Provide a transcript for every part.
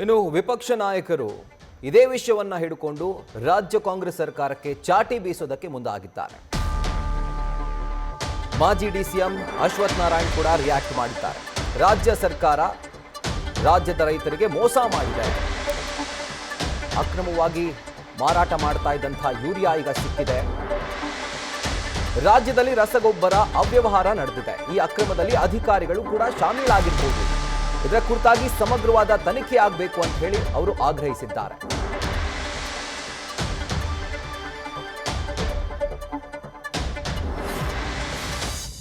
ಇನ್ನು ವಿಪಕ್ಷ ನಾಯಕರು ಇದೇ ವಿಷಯವನ್ನ ಹಿಡಿಕೊಂಡು ರಾಜ್ಯ ಕಾಂಗ್ರೆಸ್ ಸರ್ಕಾರಕ್ಕೆ ಚಾಟಿ ಬೀಸೋದಕ್ಕೆ ಮುಂದಾಗಿದ್ದಾರೆ. ಮಾಜಿ ಡಿಸಿಎಂ ಅಶ್ವಥ್ ನಾರಾಯಣ್ ಕೂಡ ರಿಯಾಕ್ಟ್ ಮಾಡಿದ್ದಾರೆ. ರಾಜ್ಯ ಸರ್ಕಾರ ರಾಜ್ಯದ ರೈತರಿಗೆ ಮೋಸ ಮಾಡಿದೆ, ಅಕ್ರಮವಾಗಿ ಮಾರಾಟ ಮಾಡ್ತಾ ಇದ್ದಂತಹ ಯೂರಿಯಾ ಈಗ ಸಿಕ್ಕಿದೆ, ರಾಜ್ಯದಲ್ಲಿ ರಸಗೊಬ್ಬರ ಅವ್ಯವಹಾರ ನಡೆದಿದೆ, ಈ ಅಕ್ರಮದಲ್ಲಿ ಅಧಿಕಾರಿಗಳು ಕೂಡ ಶಾಮೀಲಾಗಿರಬಹುದು, ಇದರ ಕುರಿತಾಗಿ ಸಮಗ್ರವಾದ ತನಿಖೆ ಆಗಬೇಕು ಅಂತ ಹೇಳಿ ಅವರು ಆಗ್ರಹಿಸಿದ್ದಾರೆ.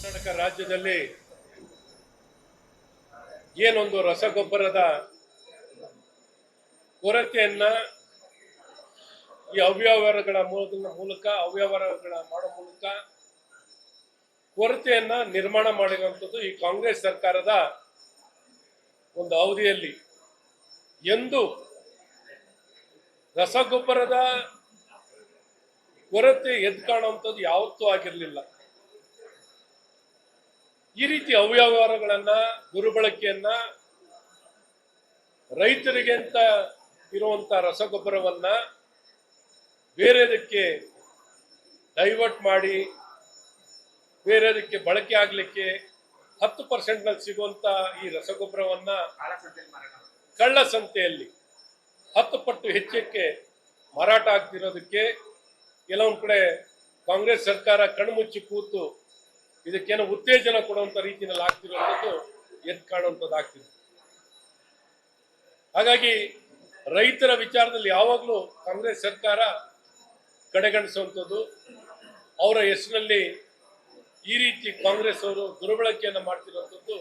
ಕರ್ನಾಟಕ ರಾಜ್ಯದಲ್ಲಿ ಏನೊಂದು ರಸಗೊಬ್ಬರದ ಕೊರತೆಯನ್ನ ಈ ಅವ್ಯವಹಾರಗಳ ಮಾಡೋ ಮೂಲಕ ಕೊರತೆಯನ್ನ ನಿರ್ಮಾಣ ಮಾಡಿರುವಂಥದ್ದು ಈ ಕಾಂಗ್ರೆಸ್ ಸರ್ಕಾರದ ಒಂದು ಅವಧಿಯಲ್ಲಿ. ಎಂದು ರಸಗೊಬ್ಬರದ ಕೊರತೆ ಎದ್ದು ಕಾಣುವಂಥದ್ದು ಯಾವತ್ತೂ ಆಗಿರಲಿಲ್ಲ. ಈ ರೀತಿ ಅವ್ಯವಹಾರಗಳನ್ನ, ದುರ್ಬಳಕೆಯನ್ನ, ರೈತರಿಗೆ ಅಂತ ಇರುವಂತ ರಸಗೊಬ್ಬರವನ್ನ ಬೇರೆದಕ್ಕೆ ಡೈವರ್ಟ್ ಮಾಡಿ ಬೇರೆದಕ್ಕೆ ಬಳಕೆ ಆಗ್ಲಿಕ್ಕೆ 10% ಸಿಗುವಂತ ಈ ರಸಗೊಬ್ಬರವನ್ನ ಕಳ್ಳ ಸಂತೆಯಲ್ಲಿ 10 ಪಟ್ಟು ಹೆಚ್ಚಕ್ಕೆ ಮಾರಾಟ ಆಗ್ತಿರೋದಕ್ಕೆ ಕೆಲವೊಂದು ಕಡೆ ಕಾಂಗ್ರೆಸ್ ಸರ್ಕಾರ ಕಣ್ಮುಚ್ಚಿ ಕೂತು ಇದಕ್ಕೇನೋ ಉತ್ತೇಜನ ಕೊಡುವಂತ ರೀತಿಯಲ್ಲಿ ಆಗ್ತಿರುವಂಥದ್ದು ಎದ್ದು ಕಾಣುವಂಥದ್ದಾಗ್ತಿದೆ. ಹಾಗಾಗಿ ರೈತರ ವಿಚಾರದಲ್ಲಿ ಯಾವಾಗಲೂ ಕಾಂಗ್ರೆಸ್ ಸರ್ಕಾರ ಕಡೆಗಣಿಸುವಂಥದ್ದು, ಅವರ ಹೆಸರಿನಲ್ಲಿ ಈ ರೀತಿ ಕಾಂಗ್ರೆಸ್ ಅವರು ದುರ್ಬಳಕೆಯನ್ನು ಮಾಡ್ತಿರುವಂಥದ್ದು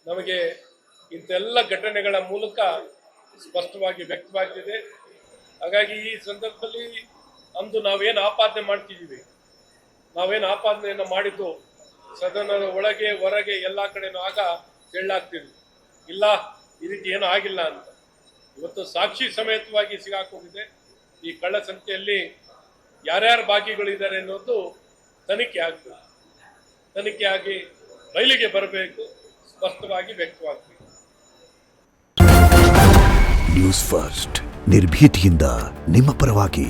ನಮಗೆ ಇಂಥೆಲ್ಲ ಘಟನೆಗಳ ಮೂಲಕ ಸ್ಪಷ್ಟವಾಗಿ ವ್ಯಕ್ತವಾಗ್ತಿದೆ. ಹಾಗಾಗಿ ಈ ಸಂದರ್ಭದಲ್ಲಿ ಅಂದು ನಾವೇನು ಆಪಾದನೆ ಮಾಡ್ತಿದ್ದೀವಿ, ನಾವೇನು ಆಪಾದನೆಯನ್ನು ಮಾಡಿದ್ದು ಸದನದ ಒಳಗೆ ಹೊರಗೆ ಎಲ್ಲ ಕಡೆನೂ ಆಗ ಹೇಳಲಾಗ್ತಿದ್ವಿ, ಇಲ್ಲ ಈ ರೀತಿ ಏನೂ ಆಗಿಲ್ಲ ಅಂತ. ಇವತ್ತು ಸಾಕ್ಷಿ ಸಮೇತವಾಗಿ ಸಿಗಾಕೋಗಿದೆ. ಈ ಕಳ್ಳ ಸಂಖ್ಯೆಯಲ್ಲಿ ಯಾರ್ಯಾರು ಭಾಗಿಗಳಿದ್ದಾರೆ ಅನ್ನೋದು ತನಿಖೆ ಆಗಬೇಕು. ತನಿಖೆ ಆಗಿ ಬಯಲಿಗೆ ಬರಬೇಕು, ಸ್ಪಷ್ಟವಾಗಿ ವ್ಯಕ್ತವಾಗಬೇಕು. ನ್ಯೂಸ್ ಫಸ್ಟ್ ನಿರ್ಭೀತಿಯಿಂದ ನಿಮ್ಮ ಪರವಾಗಿ.